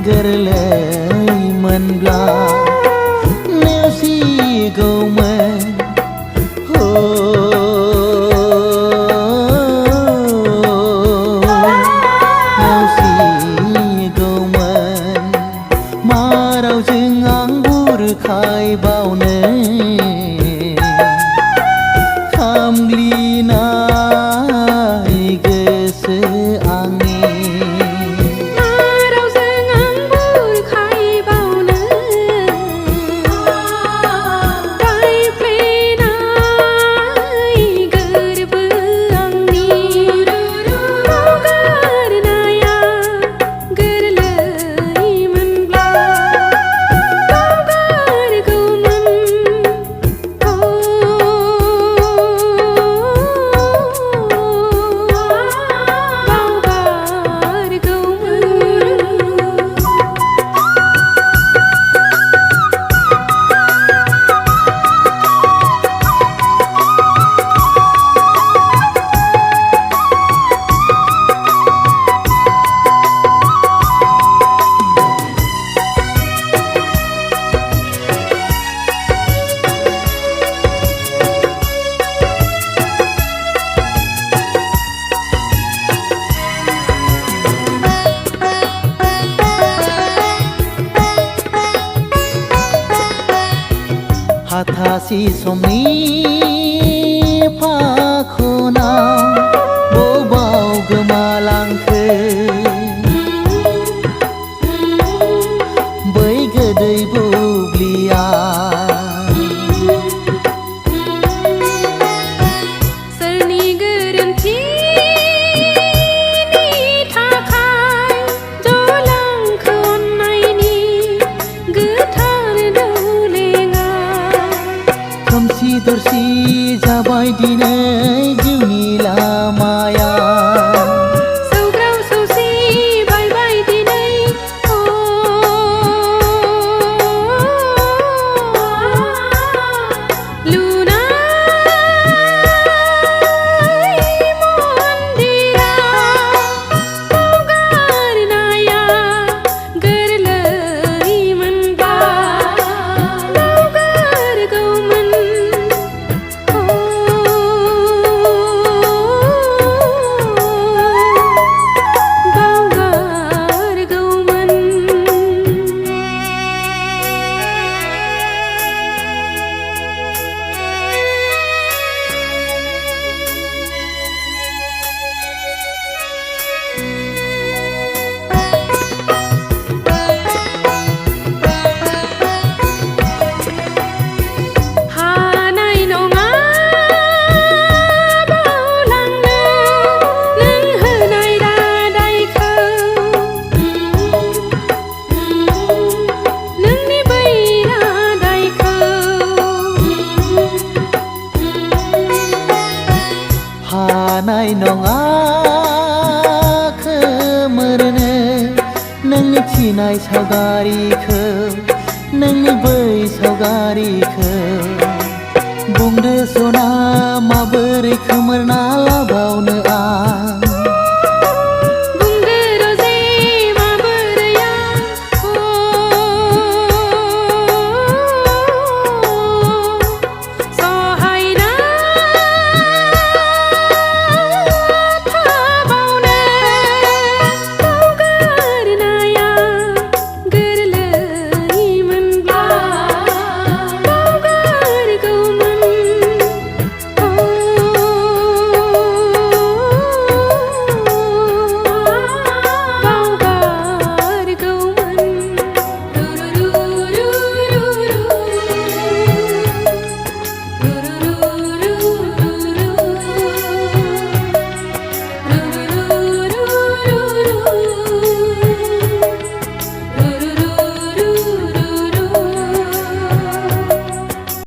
गोरलैमोनब्ला नेवसिगौमोन नेवसिगौमोन मा रावजों आं बुरखाय बावनो खामग्लिनाय गोसो आंनि हाथासि समनि फाखनाव बबाव गोमालांखो बै गोदै बुब्लिया सोरनि गोरोन्थिनि थाखाय जलांखो अननायनि गोथार दौलेङा खोमसि दरसि जाबाय दिनै जिउनि लामाया सौग्राव सौसि बायबाय दिनै लुनाय मन्दिरा गारनाया गोरलैमोनब्ला बावगारगौमोन हानाय नङा बावलांनो नों होनाय रादायखौ नोंनि बै रादायखौ हानाय नङा खोमोरनो नोंनि थिनाय सावगारिखौ नोंनि बै सावगारिखौ बुंदो सना माबोरै खोमोरना लाबावनो आं